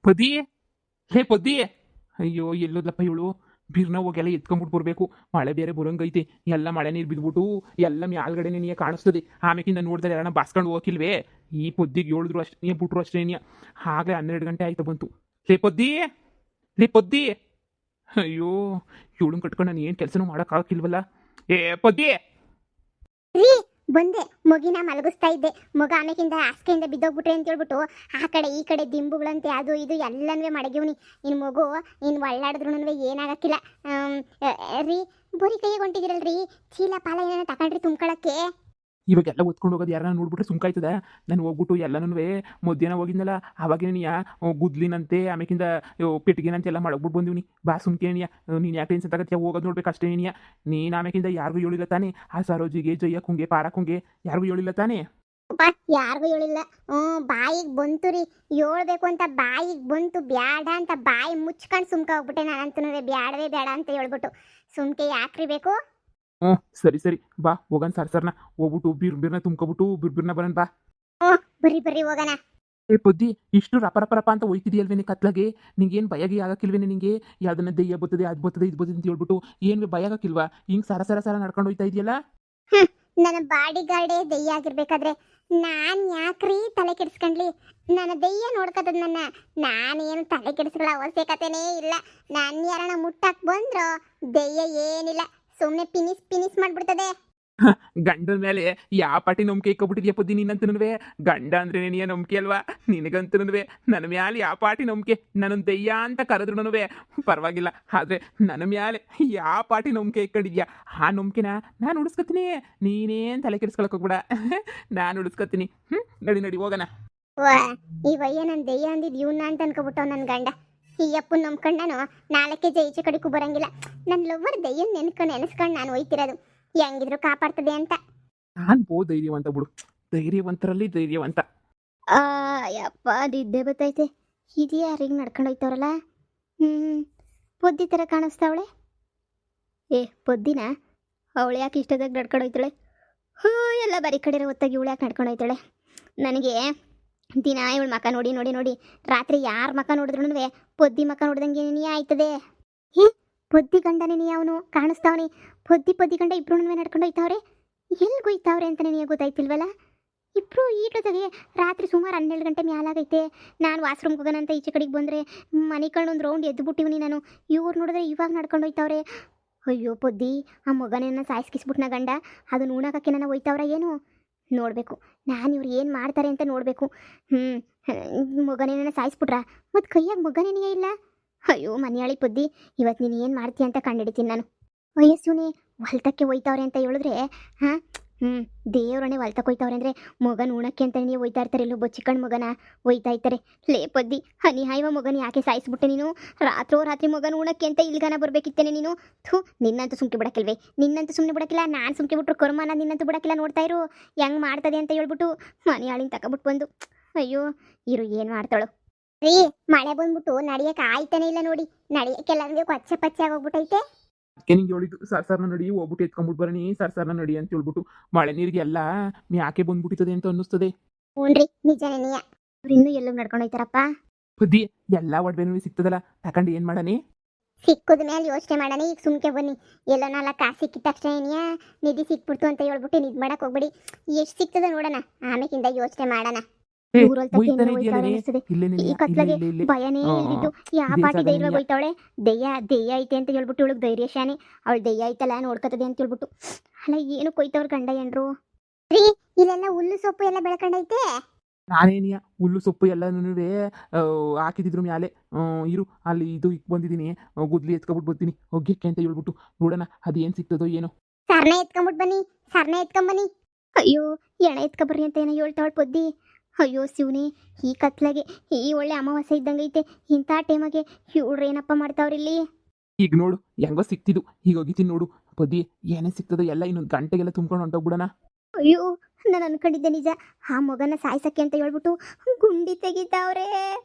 ಪದಿ ಹೇ ಪದಿ. ಅಯ್ಯೋ ಎಲ್ಲೋದ್ಲಪ್ಪ ಇವಳು. ಬಿರ್ನ ಹೋಗೆಲ್ಲ ಎತ್ಕೊಂಡ್ಬಿಟ್ಟು ಬರ್ಬೇಕು. ಮಳೆ ಬೇರೆ ಬರಂಗೈತಿ. ಎಲ್ಲ ಮಳೆ ನೀರು ಬಿದ್ಬಿಟ್ಟು ಎಲ್ಲ ಮ್ಯಾಲ್ಗಡೆ ನೀ ಕಾಣಿಸ್ತದೆ. ಆಮೇಕಿಂದ ನೋಡಿದ್ರೆ ಯಾರನ್ನ ಬಾಸ್ಕೊಂಡು ಹೋಗಿಲ್ವೇ. ಈ ಪೊದ್ದಿಗೆ ಹೇಳಿದ್ರು ಅಷ್ಟೇ, ನೀ ಬಿಟ್ರು ಅಷ್ಟೇ ನೀ. ಆಗಲೇ 12 ಗಂಟೆ ಆಯ್ತು ಬಂತು. ಲೇ ಪದ್ದಿ, ಲೇ ಪದ್ದಿ. ಅಯ್ಯೋ ಇವಳನ್ನ ಕಟ್ಕೊಂಡು ನಾನು ಏನು ಕೆಲಸನೂ ಮಾಡೋಕ್ಕಾಗಿಲ್ವಲ್ಲ. ಏ ಪದ್ದಿ. ರೀ ಬಂದೆ. ಮಗಿನ ಮಲಗಿಸ್ತಾ ಇದ್ದೆ. ಮಗ ಆಮೇಕಿಂದ ಹಾಸಿಗೆಯಿಂದ ಬಿದ್ದೋಗ್ಬಿಟ್ರೆ ಅಂತ ಹೇಳ್ಬಿಟ್ಟು ಆ ಕಡೆ ಈ ಕಡೆ ದಿಂಬುಗಳಂತೆ ಅದು ಇದು ಎಲ್ಲನೂ ಮಡಗಿವ್ನಿ. ಇನ್ನು ಮಗು ಇನ್ನು ಒಳ್ಳಾಡಿದ್ರು ಏನಾಗಕ್ಕಿಲ್ಲ. ರೀ ಬರೀ ಕೈಗೆ ಹೊಂಟಿದಿರಲ್ರಿ, ಚೀಲ ಪಾಲ ಏನಾರ ತಗೊಂಡ್ರಿ ತುಂಬ್ಕೊಳಕ್ಕೆ. ಇವಾಗೆಲ್ಲ ಒತ್ಕೊಂಡು ಹೋಗೋದು ಯಾರನ್ನ ನೋಡ್ಬಿಟ್ರೆ ಸುಮ್ಕಾಯ್ತದ. ನಾನು ಹೋಗ್ಬಿಟ್ಟು ಎಲ್ಲನೂ ಮಧ್ಯಾಹ್ನ ಹೋಗಿದ್ನಲ್ಲ, ಆವಾಗ ನೀ ಗುದ್ಲಿನಂತೆ ಆಮೇಕಿಂದ ಪೆಟ್ಟಿಗೆನಂತೆ ಎಲ್ಲ ಮಾಡಕ್ಬಿಟ್ಟು ಬಂದಿವ್ನಿ. ಬಾ ಸುಮ್ಕೇನಿಯ, ನೀನು ಯಾಕೆ ಟೆನ್ಷನ್ ತಗತ್ತೀಯ, ಹೋಗೋದು ನೋಡ್ಬೇಕು ಅಷ್ಟೇ ನೀನಿಯ. ನೀನು ಆಮೇಕಿಂದ ಯಾರಿಗೂ ಹೇಳಿಲ್ಲ ತಾನೇ, ಆ ಸರೋಜಿಗೆ ಜಯ್ಯಕ್ಕುಂಗೆ ಪಾರಕ್ಕುಂಗೆ ಯಾರಿಗೂ ಹೇಳಿಲ್ಲ ತಾನೇ. ಯಾರಿಗೂ ಹೇಳಿಲ್ಲ. ಬಾಯಿಗೆ ಬಂತು ರೀ, ಹೇಳ್ಬೇಕು ಅಂತ ಬಾಯಿಗೆ ಬಂತು. ಬ್ಯಾಡ ಅಂತ ಬಾಯಿ ಮುಚ್ಕೊಂಡು ಸುಮ್ಕ ಹೋಗ್ಬಿಟ್ಟೆ. ನಾನಂತೂ ಬ್ಯಾಡವೇ ಬೇಡ ಅಂತ ಹೇಳ್ಬಿಟ್ಟು ಸುಮ್ಕೆ ಯಾಕ್ರಿ ಬೇಕು. ಹ್ಞೂ ಸರಿ ಸರಿ, ಬಾ ಹೋಗೋಣ ಸರ್ನ. ಹೋಗ್ಬಿಟ್ಟು ಬಿರ್ನ ತುಂಬ್ಕೊಬಿಟ್ಟು ಬಿರ್ನ ಬರೋಣ ಬಾ. ಬರ್ರಿ ಬರ್ರಿ ಹೋಗೋಣ. ಏ ಪದ್ದಿ, ಇಷ್ಟು ರಪ ಅಂತ ಹೋಯ್ತಿದೆಯಲ್ವೇನೆ ಕತ್ಲಾಗೆ. ನಿಂಗೇನು ಭಯಗಿ ಆಗಕ್ಕಿಲ್ವೇನೆ ನಿಂಗೆ? ಯಾವ್ದನ್ನ ದೆಯ್ಯ ಬರ್ತದೆ, ಅದು ಬರ್ತದೆ, ಇದು ಬರ್ತದೆ ಅಂತ ಹೇಳ್ಬಿಟ್ಟು ಏನು ಭಯ ಆಗಕ್ಕಿಲ್ವಾ? ಹಿಂಗೆ ಸರ ನಡ್ಕೊಂಡು ಹೋಯ್ತಾ ಇದೆಯಲ್ಲ. ನನ್ನ ಬಾಡಿ ಗಾರ್ಡೇ ದೆಯ್ಯ ಆಗಿರ್ಬೇಕಾದ್ರೆ ನಾನು ಯಾಕ್ರಿ ತಲೆ ಕೆಡಿಸ್ಕೊಂಡ್ಲಿ? ನನ್ನ ದೆಯ್ಯ ನೋಡ್ಕತದ ನನ್ನ. ನಾನೇನು ತಲೆ ಕೆಡಿಸ್ಕೊಳ್ಳೋ ಅವಶ್ಯಕತೆನೇ ಇಲ್ಲ. ನಾನು ಯಾರನ್ನ ಮುಟ್ಟಕ್ಕೆ ಬಂದ್ರು ದೆಯ್ಯ ಏನಿಲ್ಲ, ಸುಮ್ಮನೆ ಪಿನಿಸ್ ಮಾಡ್ಬಿಡ್ತದೆ. ಗಂಡನ ಮೇಲೆ ಯಾವ ಪಾಟಿ ನಂಬಿಕೆ ಇಕ್ಕೊಬಿಟ್ಟಿದ್ಯಾ ಪದ್ದಿ ನೀನಂತನೂ. ಗಂಡ ಅಂದ್ರೆ ನೀನು ನಂಬಿಕೆ ಅಲ್ವಾ ನಿನಗಂತನೂ? ನನ್ನ ಮ್ಯಾಲೆ ಯಾವ ಪಾಟಿ ನಂಬಿಕೆ? ನನ್ನ ದೆಯ್ಯ ಅಂತ ಕರೆದ್ರು ಪರವಾಗಿಲ್ಲ, ಆದರೆ ನನ್ನ ಮ್ಯಾಲೆ ಯಾವ ಪಾಟಿ ನಂಬಿಕೆ ಇಕ್ಕೊಂಡಿದ್ಯಾ ಆ ನಂಬಿಕೆನ ನಾನು ಉಳಿಸ್ಕೊತೀನಿ. ನೀನೇನು ತಲೆ ಕೆಡಿಸ್ಕೊಳಕ್ ಹೋಗ್ಬಿಡ, ನಾನು ಉಳಿಸ್ಕೊತೀನಿ. ನಡಿ ನಡಿ ಹೋಗೋಣ. ವಾ, ಈ ವಯ್ಯ ನನ್ನ ದೆಯ್ಯ ಅಂದಿದ್ದು ಇವನ್ನ ಅಂತ ಅನ್ಕೊಬಿಟ್ಟವ್ ನನ್ನ ಗಂಡ. ಈ ಅಪ್ಪನ ನಂಬ್ಕೊಂಡು ನಾನು ನಾಲ್ಕೇ ಈಚೆ ಕಡೆಗೂ ಬರಂಗಿಲ್ಲ. ನನ್ನ ಲವ್ವರ್ ದೆಯ್ಯನ್ ನೆನೆಸ್ಕೊಂಡು ನಾನು ಹೋಯ್ತಿರೋದು. ಹೆಂಗಿದ್ರು ಕಾಪಾಡ್ತದೆ ಅಂತ. ನಾನು ಧೈರ್ಯವಂತ ಬಿಡು, ಧೈರ್ಯವಂತರಲ್ಲಿ ಧೈರ್ಯವಂತ. ಯಪ್ಪ ನಿದ್ದೆ ಬತ್ತೈತೆ. ಇದು ಯಾರಿಗೆ ನಡ್ಕೊಂಡು ಹೋಯ್ತವ್ರಲ್ಲ. ಪೊದ್ದಿ ಥರ ಕಾಣಿಸ್ತಾವಳೆ. ಏ ಪೊದ್ದಿನ ಅವಳು ಯಾಕೆ ಇಷ್ಟದಾಗ ನಡ್ಕೊಂಡು ಹೋಯ್ತಾಳೆ? ಎಲ್ಲ ಬರೀ ಕಡೆ ಹೊತ್ತಾಗಿ ಇವಳು ಯಾಕೆ ನಡ್ಕೊಂಡು ಹೋಯ್ತಾಳೆ? ನನಗೆ ದಿನ ಇವಳು ಮಕ ನೋಡಿ ನೋಡಿ ನೋಡಿ ರಾತ್ರಿ ಯಾರ ಮಕ ನೋಡಿದ್ರು ಪೊದ್ದಿ ಮಕ ನೋಡ್ದಂಗೆ ಆಯ್ತದೆ. ಪೊದ್ದಿ ಗಂಡನೇ ಅವನು ಕಾಣಿಸ್ತಾವನಿ. ಪೊದ್ದಿ ಗಂಡ ಇಬ್ರು ನಡ್ಕೊಂಡು ಹೋಯ್ತಾವ್ರೆ. ಎಲ್ಲಿ ಹೋಯ್ತಾವ್ರೆ ಅಂತ ನನಗೆ ಗೊತ್ತಾಯ್ತಿಲ್ವಲ್ಲ. ಇಬ್ಬರು ಈಟೊತ್ತಿಗೆ ರಾತ್ರಿ ಸುಮಾರು 12 ಗಂಟೆ ಮ್ಯಾಲಾಗೈತೆ. ನಾನು ವಾಶ್ರೂಮ್ಗೆ ಹೋಗೋಣಂತ ಈಚೆ ಕಡೆಗೆ ಬಂದರೆ ಮನೆ ಕಣ್ಣು ಒಂದು ರೌಂಡ್ ಎದ್ದು ಬಿಟ್ಟಿವ್ನಿ ನಾನು. ಇವ್ರು ನೋಡಿದ್ರೆ ಇವಾಗ ನಡ್ಕೊಂಡು ಹೋಯ್ತಾವ್ರೆ. ಅಯ್ಯೋ ಪೊದ್ದಿ, ಆ ಮಗನನ್ನ ಸಾಯಿಸ್ಕಿಸ್ಬಿಟ್ನ ಗಂಡ. ಅದನ್ನ ಉಣಕಕ್ಕೆ ನನ್ನ ಹೋಯ್ತಾವ್ರ ಏನು ನೋಡಬೇಕು. ನಾನು ಇವ್ರು ಏನು ಮಾಡ್ತಾರೆ ಅಂತ ನೋಡಬೇಕು. ಮಗನೇನ ಸಾಯಿಸ್ಬಿಟ್ರ ಮತ್ತು ಕೈಯಾಗ ಮಗನೇನೇ ಇಲ್ಲ. ಅಯ್ಯೋ ಮನೆಯಾಳಿ ಪೊದ್ದಿ, ಇವತ್ತು ನೀನು ಏನು ಮಾಡ್ತೀಯ ಅಂತ ಕಂಡಿಡಿತೀನಿ ನಾನು. ವಯಸ್ಸುನೇ ಹೊಲ್ತಕ್ಕೆ ಹೋಯ್ತಾವ್ರೆ ಅಂತ ಹೇಳಿದ್ರೆ ದೇವ್ರನ್ನೇ ಹೊಲ್ತಕ್ಕೆ ಹೋಯ್ತಾವ್ರೆ ಅಂದರೆ ಮಗನ ಉಣಕ್ಕೆ ಅಂತ ನೀವು ಹೋಯ್ತಾ ಇರ್ತಾರೆ. ಎಲ್ಲೋ ಬಚ್ಚಿಕಂಡು ಮಗನ ಹೋಯ್ತಾ ಇರ್ತಾರೆ. ಲೇ ಪೊದ್ದಿ, ಅನಿಹಾಯವ ಮಗನ ಯಾಕೆ ಸಾಯಿಸ್ಬಿಟ್ಟೆ ನೀನು? ರಾತ್ರಿ ಮಗನ ಉಣಕ್ಕೆ ಅಂತ ಇಲ್ಗಾನ ಬರಬೇಕಿತ್ತೇನೆ ನೀನು. ನಿನ್ನಂತೂ ಸುಮ್ಕೆ ಬಿಡಕ್ಕಿಲ್ವೇ? ನಿನ್ನಂತೂ ಸುಮ್ಮನೆ ಬಿಡಕ್ಕಿಲ್ಲ. ನಾನು ಸುಮ್ಕೆ ಬಿಟ್ರು ಕರ್ಮನ ನಿನ್ನಂತೂ ಬಿಡಕ್ಕಿಲ್ಲ. ನೋಡ್ತಾ ಇರು ಹೆಂಗೆ ಮಾಡ್ತದೆ ಅಂತ ಹೇಳ್ಬಿಟ್ಟು ಮನೆಯಾಳಿನ ತಗೊಬಿಟ್ಟು ಬಂದು. ಅಯ್ಯೋ ಇರು ಏನು ಮಾಡ್ತಾಳು ರೀ. ಮಳೆ ಬಂದ್ಬಿಟ್ಟು ನಡಿಯಕ್ಕೆ ಆಯ್ತಾನೆ ಇಲ್ಲ ನೋಡಿ. ನಡಿಯಕ್ಕೆಲ್ಲರಿಗೂ ಕೊಚ್ಚೆ ಪಚ್ಚೆ ಆಗೋಗ್ಬಿಟ್ಟೈತೆ. ಅದಕ್ಕೆ ನಿಂಗೆ ಹೇಳಿದ್ದು ಸರ್ನ ನಡಿ, ಹೋಗ್ಬಿಟ್ಟು ಎತ್ಕೊಂಡ್ಬಿಟ್ಟು ಬರಣಿ ಸರ್ನ ನಡಿ ಅಂತ ಹೇಳ್ಬಿಟ್ಟು. ಮಳೆ ನೀರಿಗೆ ಎಲ್ಲ ಯಾಕೆ ಬಂದ್ಬಿಟ್ಟಿರ್ತದೆ ಅಂತ ಅನ್ನಿಸ್ತದೆ. ಹ್ಞೂನ್ರಿ ನಿಜನೇ. ಇವ್ರು ಇನ್ನೂ ಎಲ್ಲೂ ನಡ್ಕೊಂಡು ಹೋಯ್ತಾರಪ್ಪ. ಬುದ್ಧಿ ಎಲ್ಲ ಒಡವೆನೂ ಸಿಗ್ತದಲ್ಲ, ತಗೊಂಡು ಏನು ಮಾಡನಿ? ಸಿಕ್ಕದ ಮೇಲೆ ಯೋಚನೆ ಮಾಡೋಣ. ಈಗ ಸುಮ್ಕೆ ಬನ್ನಿ. ಎಲ್ಲೋ 4 ಕಾಸು ಸಿಕ್ಕಿದ ತಕ್ಷಣ ನಿಧಿ ಸಿಕ್ಬಿಡ್ತು ಅಂತ ಹೇಳ್ಬಿಟ್ಟು ನಿದ್ ಮಾಡಕ್ ಹೋಗ್ಬಿಡಿ. ಎಷ್ಟು ಸಿಗ್ತದೆ ನೋಡೋಣ, ಆಮೇಕಿಂದ ಯೋಚನೆ ಮಾಡೋಣ. ಈ ಕತ್ಲಗೆ ಭಯನೇ ಇಲ್ದಿದ್ದು ಯಾವ ಪಾಟಿ ಧೈರ್ಯ ಹೋಯ್ತಾವಳೆ. ದೆಯ್ಯ ಐತೆ ಅಂತ ಹೇಳ್ಬಿಟ್ಟು ಇವಳಿಗೆ ಧೈರ್ಯ ಶಾನೆ. ಅವಳು ದೆಯ್ಯ ಐತಲ್ಲ ನೋಡ್ಕತದೆ ಅಂತ ಹೇಳ್ಬಿಟ್ಟು. ಅಲ್ಲ ಏನು ಕೊಯ್ತವ್ರ ಗಂಡ ಏನ್ರು ರೀ? ಇಲ್ಲೆಲ್ಲ ಹುಲ್ಲು ಸೊಪ್ಪು ಎಲ್ಲ ಬೆಳ್ಕೊಂಡೈತೆ. ನಾನೇನಿಯ ಹುಲ್ಲು ಸೊಪ್ಪು ಎಲ್ಲನೂ ಹಾಕಿದ್ರು ಮ್ಯಾಲೆ. ಇರು ಅಲ್ಲಿ ಇದು ಬಂದಿದ್ದೀನಿ, ಗುದ್ಲಿ ಎತ್ಕೊಬಿಟ್ಟು ಬರ್ತೀನಿ ಹೊಗ್ಯಕ್ಕೆ ಅಂತ ಹೇಳ್ಬಿಟ್ಟು. ನೋಡೋಣ ಅದೇನು ಸಿಗ್ತದೋ ಏನೋ. ಸರ್ನ ಎತ್ಕೊಂಬನ್ನಿ. ಅಯ್ಯೋ ಎಣ ಎತ್ಕೊಬರ್ರಿ ಅಂತ ಏನೋ ಹೇಳ್ತಾವಳು ಪೊದ್ದಿ. ಅಯ್ಯೋ ಶಿವನೇ, ಈ ಕತ್ಲಾಗೆ ಈ ಒಳ್ಳೆ ಅಮಾವಾಸ್ಯೆ ಇದ್ದಂಗೈತೆ. ಇಂಥ ಟೈಮಾಗೆ ಇವ್ರು ಏನಪ್ಪ ಮಾಡ್ತಾವ್ರಿಲ್ಲಿ? ಈಗ ನೋಡು ಹೆಂಗೋ ಸಿಕ್ತಿದ್ದು, ಈಗ ಹೋಗಿತೀನಿ ನೋಡು ಪದಿ. ಏನೇ ಸಿಗ್ತದೋ ಎಲ್ಲ ಇನ್ನೊಂದು ಗಂಟೆಗೆಲ್ಲ ತುಂಬ್ಕೊಂಡು ಹೊಂಟೋಗ್ಬಿಡೋಣ. ಅಯ್ಯೋ ನಾನು ಅನ್ಕೊಂಡಿದ್ದೆ ನಿಜ. ಆ ಮಗನ ಸಾಯ್ಸಕ್ಕೆ ಅಂತ ಹೇಳ್ಬಿಟ್ಟು ಗುಂಡಿ ತೆಗಿತಾವ್ರೆ.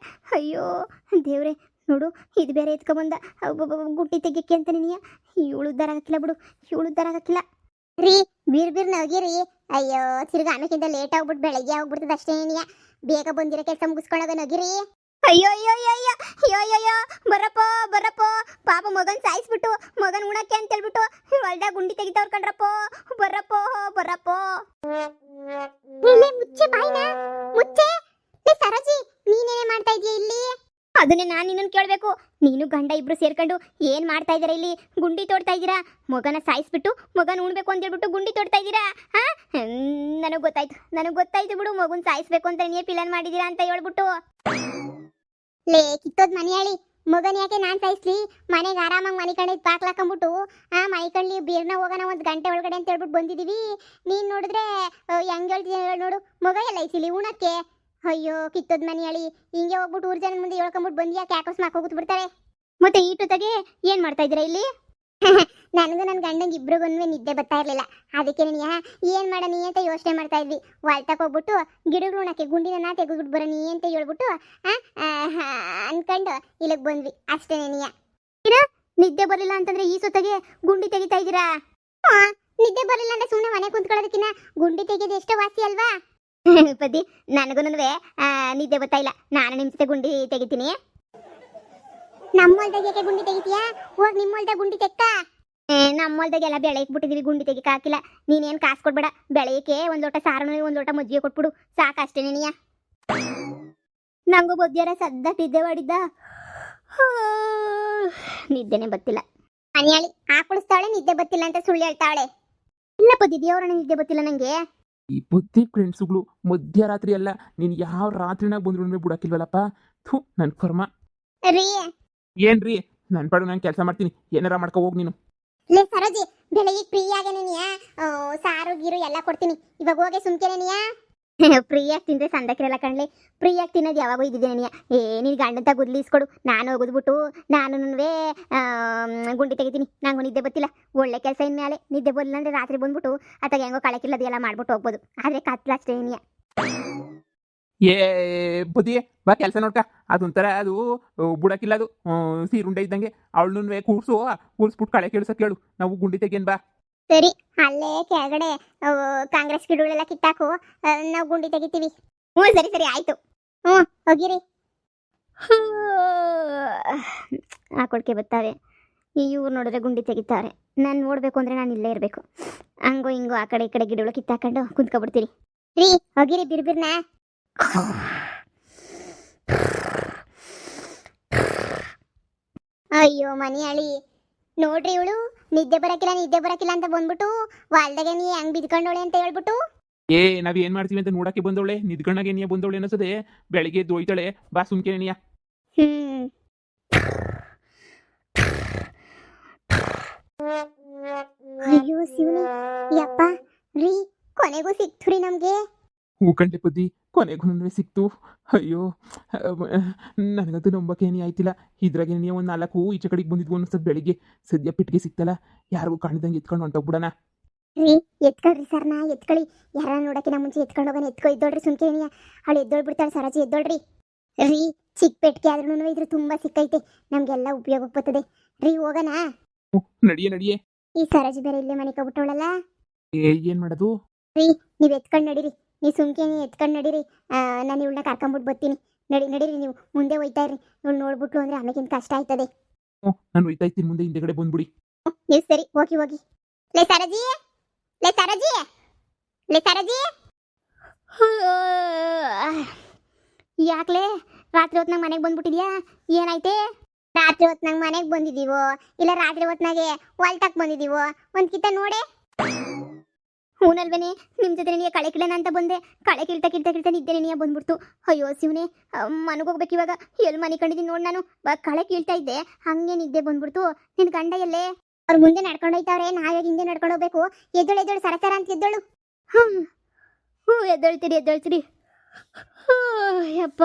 ಅಯ್ಯೋ ದೇವ್ರೆ, ನೋಡು ಇದು ಬೇರೆ ಎತ್ಕೊಬಂದ ಗುಂಡಿ ತೆಗಿಯಕ್ಕೆ ಅಂತ ನೀನಿಯ. ಇವಳು ಉದ್ದಾರ ಆಗಕ್ಕಿಲ್ಲ ರೀ. ಬೀರ್ ನಗಿರಿ. ಅಯ್ಯೋ ತಿರ್ಗ ಆಮೇಕಿಂತ ಲೇಟ್ ಆಗ್ಬಿಟ್ಟು ಬೆಳಗ್ಗೆ ಆಗ್ಬಿಡ್ತದೆ ಅಷ್ಟೇ. ಬೇಗ ಬಂದಿರೋ ಕೆಲಸ ಮುಗಿಸ್ಕೊಳ್ಳೋದು ನಗಿರಿ. ಅಯ್ಯೋ ಅಯ್ಯೋ ಅಯ್ಯೋ ಅಯ್ಯೋ ಅಯ್ಯೋ ಅಯ್ಯೋ ಅಯ್ಯೋ ಬರಪ್ಪ ಬರಪ್ಪ ಪಾಪ ಮಗನ್ ಸಾಯಿಸ್ಬಿಟ್ಟು ಮಗನ್ ಉಣಕ್ಕೆ ಅಂತ ಹೇಳ್ಬಿಟ್ಟು ಹೊಲ್ದಾಗ ಗುಂಡಿ ತೆಗಿತಾವ್ರ ಕಣ್ರಪ್ಪ ಬರಪ್ಪ ಬರಪ್ಪ ಮುಚ್ಚೆ ಬಾಯ್ನ ಮುಚ್ಚೆ ಸರೋಜಿ ನೀನೇನೇ ಮಾಡ್ತಾ ಇದೀಯ ಇಲ್ಲಿ ಅದನ್ನೇ ನಾನು ನಿನ್ನನ್ನು ಕೇಳಬೇಕು ನೀನು ಗಂಡ ಇಬ್ರು ಸೇರ್ಕೊಂಡು ಏನ್ ಮಾಡ್ತಾ ಇದ್ದೀರಾ ಇಲ್ಲಿ ಗುಂಡಿ ತೋಡ್ತಾ ಇದ್ದೀರಾ ಮಗನ ಸಾಯಿಸ್ಬಿಟ್ಟು ಮಗನ ಉಣ್ಬೇಕು ಅಂತ ಹೇಳ್ಬಿಟ್ಟು ಗುಂಡಿ ತೋಡ್ತಾ ಇದ್ದೀರಾ ಹಾ ನನಗೆ ಗೊತ್ತಾಯ್ತು ಬಿಡು ಮಗುನ್ ಸಾಯಿಸ್ಬೇಕು ಅಂತ ನೀವೇ ಪ್ಲಾನ್ ಮಾಡಿದೀರಾ ಅಂತ ಹೇಳ್ಬಿಟ್ಟು ಲೇ ಕಿತ್ತೋದ್ ಮನೆ ಹೇಳಿ ಮಗನ್ ಯಾಕೆ ನಾನ್ ಸಾಯಿಸ್ಲಿ ಮನೆಗೆ ಆರಾಮಾಗಿ ಮನೆ ಕಡೆ ಪಾಕ್ಲಾಕೊಂಬಿಟ್ಟು ಮೈಕಳ್ಳಿ ಬೀರ್ನ ಹೋಗೋಣ ಒಂದು ಗಂಟೆ ಒಳಗಡೆ ಅಂತ ಹೇಳ್ಬಿಟ್ಟು ಬಂದಿದೀವಿ ನೀನ್ ನೋಡಿದ್ರೆ ಹೆಂಗ್ ಹೇಳ್ತೀನಿ ನೋಡು ಮಗ ಎಲ್ಲ ಐಸಿಲಿ ಉಣಕ್ಕೆ ಅಯ್ಯೋ ಕಿತ್ತೋದ್ ಮನೆ ಹೇಳಿ ಹಿಂಗೆ ಹೋಗ್ಬಿಟ್ಟು ಊರ್ ಜನ ಮುಂದೆ ಹೇಳ್ಕೊಂಬಿಟ್ಟು ಬಂದು ಯಾಕೆ ಅಕಸ್ಮಾತ್ ಹೋಗ್ಬಿಟ್ಟು ಬಿಡ್ತಾರೆ ಮತ್ತೆ ಈಟೊತ್ತಿಗೆ ಏನ್ ಮಾಡ್ತಾ ಇದ್ದೀರಾ ಇಲ್ಲಿ ನನಗೂ ನನ್ನ ಗಂಡಂಗೆ ಇಬ್ರಿಗೂ ನಿದ್ದೆ ಬರ್ತಾ ಇರ್ಲಿಲ್ಲ ಅದಕ್ಕೆ ನೀ ಏನ್ ಮಾಡನಿ ಅಂತ ಯೋಚನೆ ಮಾಡ್ತಾ ಇದ್ವಿ ಹೊಲ್ತಕ್ಕೆ ಹೋಗ್ಬಿಟ್ಟು ಗಿಡಗಳು ಉಣಕ್ಕೆ ಗುಂಡಿನ ತೆಗೆದ್ಬಿಟ್ಟು ಬರೋನಿ ಅಂತ ಹೇಳ್ಬಿಟ್ಟು ಅನ್ಕೊಂಡು ಇಲ್ಲಿಗೆ ಬಂದ್ವಿ ಅಷ್ಟೇ ನೀಯ ನಿದ್ದೆ ಬರಲಿಲ್ಲ ಅಂತಂದ್ರೆ ಈ ಸೊತ್ತಿಗೆ ಗುಂಡಿ ತೆಗಿತಾ ಇದ್ದೀರಾ ನಿದ್ದೆ ಬರಲಿಲ್ಲ ಅಂದ್ರೆ ಸುಮ್ಮನೆ ಮನೆ ಕುಂತ್ಕೊಳ್ಳೋದಕ್ಕಿನ್ನ ಗುಂಡಿ ತೆಗೆದು ಎಷ್ಟೋ ವಾಸಿ ಅಲ್ವಾ ಪದಿ ನನಗೂ ನಿದ್ದೆ ಬರ್ತಾ ಇಲ್ಲ ನಾನು ನಿಮ್ಮ ಜೊತೆ ಗುಂಡಿ ತೆಗಿತೀನಿ ನಮ್ಮ ಹೊಲ್ದಾಗ ಯಾಕೆ ಗುಂಡಿ ತೆಗಿತೀಯಾ ಹೋಗಿ ನಿಮ್ಮ ಹೊಲ್ದಾಗ ಗುಂಡಿ ತೆಕ್ಕ ನಮ್ಮ ಹೊಲ್ದಾಗೆಲ್ಲ ಬೆಳೆ ಇಟ್ಬಿಟ್ಟಿದೀವಿ ಗುಂಡಿ ತೆಗಿಕ ಹಾಕಿಲ್ಲ ನೀನೇನು ಕಾಸು ಕೊಡ್ಬೇಡ ಬೆಳೆಯಕ್ಕೆ ಒಂದು ಲೋಟ ಸಾರು ಒಂದು ಲೋಟ ಮಜ್ಜಿಗೆ ಕೊಟ್ಬಿಡು ಸಾಕಷ್ಟೇ ನೀನಿಯ ನಂಗೂ ಬೊದ್ದಿಯಾರ ಸದ್ದ ನಿದ್ದೆ ಮಾಡಿದ್ದ ನಿದ್ದೆನೆ ಬತ್ತಿಲ್ಲ ಮನೆಯಾಳಿ ಹಾಕೊಳಿಸ್ತಾಳೆ ನಿದ್ದೆ ಬತ್ತಿಲ್ಲ ಅಂತ ಸುಳ್ಳು ಹೇಳ್ತಾಳೆ ಇಲ್ಲ ಪದ್ದಿ ದೇವರಣ್ಣ ನಿದ್ದೆ ಬತ್ತಿಲ್ಲ ನಂಗೆ ಈ ಬುದ್ಧಿ ಫ್ರೆಂಡ್ಸುಗಳು ಮಧ್ಯರಾತ್ರಿ ಅಲ್ಲ ನೀನು ಯಾವ ರಾತ್ರಿನಾಗ ಬಂದ್ರು ಬಿಡಕ್ಕಿಲ್ವಲ್ಲಪ್ಪ ಥೂ ನನ್ನ ಕರ್ಮ ರೀ ಏನ್ರಿ ನನ್ನ ಪಾಡು ನಾನು ಕೆಲಸ ಮಾಡ್ತೀನಿ ಏನಾರ ಮಾಡ್ಕೊ ಹೋಗಿ ನೀನು ಲೇ ಸರೋಜಿ ಬೆಳಿಗ್ಗೆ ಫ್ರೀಯಾಗೆ ನೀನಿಯಾ ಸಾರು ಗೀರು ಎಲ್ಲ ಕೊಡ್ತೀನಿ ಇವಾಗ ಹೋಗಿ ಸುಮ್ಕೆನೇನಿಯಾ ಫ್ರೀಯಾಗಿ ತಿಂದ್ರೆ ಸಂದಕ್ಕಿರಲ್ಲ ಕಣ್ಲೆ ಫ್ರೀಯಾಗಿ ತಿನ್ನೋದು ಯಾವಾಗೂ ಇದ್ದಿದ್ದೇನೆಯಾ ನೀನು ಗಂಡಂತ ಗುದ್ಲಿಸ್ಕೊಡು ನಾನು ಹೋಗಿದ್ಬಿಟ್ಟು ನಾನು ಗುಂಡಿ ತೆಗಿತೀನಿ ನಂಗೂ ನಿದ್ದೆ ಬತ್ತಿಲ್ಲ ಒಳ್ಳೆ ಕೆಲಸ ಇನ್ಮೇಲೆ ನಿದ್ದೆ ಬರಲಿಲ್ಲ ಅಂದರೆ ರಾತ್ರಿ ಬಂದ್ಬಿಟ್ಟು ಅಥವಾ ಹೆಂಗೋ ಕಳಕಿಲ್ಲದು ಎಲ್ಲ ಮಾಡ್ಬಿಟ್ಟು ಹೋಗ್ಬೋದು ಆದರೆ ಕತ್ಲ ಅಷ್ಟೇ ಏನಿಯಾ ಏ ಬುದ್ಧಿ ಬಾ ಕೆಲಸ ನೋಡ್ಕ ಅದೊಂಥರ ಅದು ಬುಡಕ್ಕಿಲ್ಲ ಅದು ಸೀರುಂಡೆ ಇದ್ದಂಗೆ ಅವಳನ್ನು ಕೂರ್ಸ್ಬಿಟ್ಟು ಕಳೆ ಕೇಳಿಸಕ್ ಕೇಳು ನಾವು ಗುಂಡಿ ತೆಗೇನ್ ಬಾ ಸರಿ ಅಲ್ಲೇ ಕೆಳಗಡೆ ಕಾಂಗ್ರೆಸ್ ಗಿಡಗಳೆಲ್ಲ ಕಿತ್ತಾಕು ನಾವು ಗುಂಡಿ ತೆಗಿತೀವಿ ಸರಿ ಸರಿ ಆಯ್ತು ಹೋಗಿರಿ ಆ ಕೊಡ್ಕೆ ಬರ್ತಾರೆ ಇವ್ರು ನೋಡಿದ್ರೆ ಗುಂಡಿ ತೆಗಿತಾರೆ ನಾನು ನೋಡ್ಬೇಕು ಅಂದ್ರೆ ನಾನು ಇಲ್ಲೇ ಇರಬೇಕು ಹಂಗೋ ಹಿಂಗೋ ಆ ಕಡೆ ಈ ಕಡೆ ಗಿಡಗಳು ಕಿತ್ತಾಕೊಂಡು ಕುಂತ್ಕೊಬಿಡ್ತೀರಿ ರೀ ಹೋಗಿರಿ ಬಿರ್ಬಿರ್ನ ಅಯ್ಯೋ ಮನೆಯಾಳಿ ನೋಡ್ರಿ ಇವಳು ನಿದ್ದೆ ಬರಕಿಲ್ಲ ಅಂತ ಬಂದ್ಬಿಟ್ಟು ವಾಲ್ದಾಗೆ ನೀ ಹೆಂಗ್ ಬಿದ್ಕೊಂಡೋಳೆ ಅಂತ ಹೇಳ್ಬಿಟ್ಟು ನಾವ್ ಏನ್ ಮಾಡ್ತೀವಿ ಅಂತ ನೋಡಕ್ಕೆ ಬಂದವಳೆ ನಿದ್ಗಣ್ಣಗೆ ನೀ ಬಂದವಳೆ ಅನ್ನಿಸದೆ ಬೆಳಿಗ್ಗೆ ದೋಯ್ತಾಳೆ ಬಾ ಸುಮ್ಕೆ ನೀಯ ಅಯ್ಯೋ ಶಿವನೇ ಯಪ್ಪ ರೀ ಕೊನೆಗೂ ಸಿಕ್ತು ನಮ್ಗೆ ಹೂಕಂಡೆ ಬುದ್ಧಿ ಕೊನೆಗೂ ಸಿಕ್ತು ಅಯ್ಯೋ ನನಗಂತೂ ನಂಬಕ್ಕೇನೇ ಆಯ್ತಿಲ್ಲ ಇದ್ರಾಗೆ ನೀವು ಒಂದು 4 ಈಚೆ ಕಡೆಗೆ ಬಂದಿದ್ವು ಅನ್ಸದ್ ಬೆಳಿಗ್ಗೆ ಸದ್ಯ ಪಿಟ್ಟಿಗೆ ಸಿಕ್ತಲ್ಲ ಯಾರಿಗೂ ಕಾಣ್ದಂಗೆ ಎತ್ಕೊಂಡು ಹೊಂಟೋಗ್ಬಿಡಣ ರೀ ಎತ್ಕೊಳ್ರಿ ಸರ್ನ ಎತ್ಕೊಳ್ಳಿ ಯಾರ ನೋಡಕ್ಕಿನ ಮುಂಚೆ ಎತ್ಕೊಂಡು ಹೋಗೋಣ ಎದ್ದೋಳ್ರಿ ಸುಮ್ಕೇನಿಯ ಅವಳು ಎದ್ದೋಳ್ಬಿಡ್ತಾಳೆ ಸರೋಜಿ ಎದ್ದೋಳ್ರಿ ರೀ ಚಿಕ್ಕ ಪೆಟ್ಟಿಗೆ ಆದ್ರೂ ಇದ್ರ ತುಂಬಾ ಸಿಕ್ಕೈತೆ ನಮ್ಗೆಲ್ಲ ಉಪಯೋಗಕ್ಕೆ ಬರ್ತದೆ ರೀ ಹೋಗೋಣ ನಡಿಯೇ ಈ ಸರೋಜಿ ಬೇರೆ ಇಲ್ಲೇ ಮನೆ ಕಬಿಟ್ಟವಳಲ್ಲ ಏನ್ ಮಾಡೋದು ರೀ ನೀವ್ ಎತ್ಕೊಂಡು ನಡೀರಿ ನೀ ಸುಮ್ಕೇನಿ ಎತ್ಕೊಂಡು ನಡೀರಿ ನಾನು ಇವಳನ್ನ ಕರ್ಕೊಂಡ್ಬಿಟ್ಟು ಬರ್ತೀನಿ ನಡೀರಿ ನೀವು ಮುಂದೆ ಹೋಯ್ತಾ ಇರ್ರಿ ಇವ್ಳು ನೋಡ್ಬಿಟ್ಲು ಅಂದ್ರೆ ಆಮೇಕಿಂತ ಕಷ್ಟ ಆಯ್ತದೆ ನಾನು ಹೋಯ್ತಾ ಇರ್ತೀನಿ ಮುಂದೆ ಹಿಂದೆಗಡೆ ಬಂದ್ಬಿಡಿ ನೀವು ಸರಿ ಹೋಗಿ ಲೇ ಸರೋಜಿ ಯಾಕ್ಲೆ ರಾತ್ರಿ ಹೊತ್ನಾಗ ಮನೆಗೆ ಬಂದ್ಬಿಟ್ಟಿದ್ಯಾ ಏನಾಯ್ತೆ ರಾತ್ರಿ ಹೊತ್ನಾಗ ಮನೆಗೆ ಬಂದಿದ್ದೀವೋ ಇಲ್ಲ ರಾತ್ರಿ ಹೊತ್ನಾಗೆ ಹೊಲ್ತಕ್ ಬಂದಿದ್ದೀವೋ ಒಂದ್ ಕಿತ್ತ ನೋಡೆ ಹೂನಲ್ವೇನೆ ನಿಮ್ಮ ಜೊತೆ ನಿನಗೆ ಕಳೆ ಕಿಳನ ಅಂತ ಬಂದೆ ಕಳೆ ಕಿಳ್ತಾ ನಿದ್ದೆ ನೀಯ ಬಂದ್ಬಿಡ್ತು ಅಯ್ಯೋ ಶಿವನೇ ಮನೆಗೆ ಹೋಗ್ಬೇಕು ಇವಾಗ ಎಲ್ಲಿ ಮನೆ ಕಂಡಿದ್ದೀನಿ ನೋಡಿ ನಾನು ಕಳೆ ಕೀಳ್ತಾ ಇದ್ದೆ ಹಂಗೆ ನಿದ್ದೆ ಬಂದ್ಬಿಡ್ತು ನಿನ್ನ ಗಂಡ ಎಲ್ಲೇ ಅವ್ರು ಮುಂದೆ ನಡ್ಕೊಂಡು ಹೋಯ್ತಾವ್ರೆ ನಾವೇ ಹಿಂದೆ ನಡ್ಕೊಂಡು ಹೋಗ್ಬೇಕು ಎದ್ದಳು ಸರಸರ ಅಂತ ಎದ್ದಳು ಎದ್ದಳ್ತೀರಿ ಯಪ್ಪ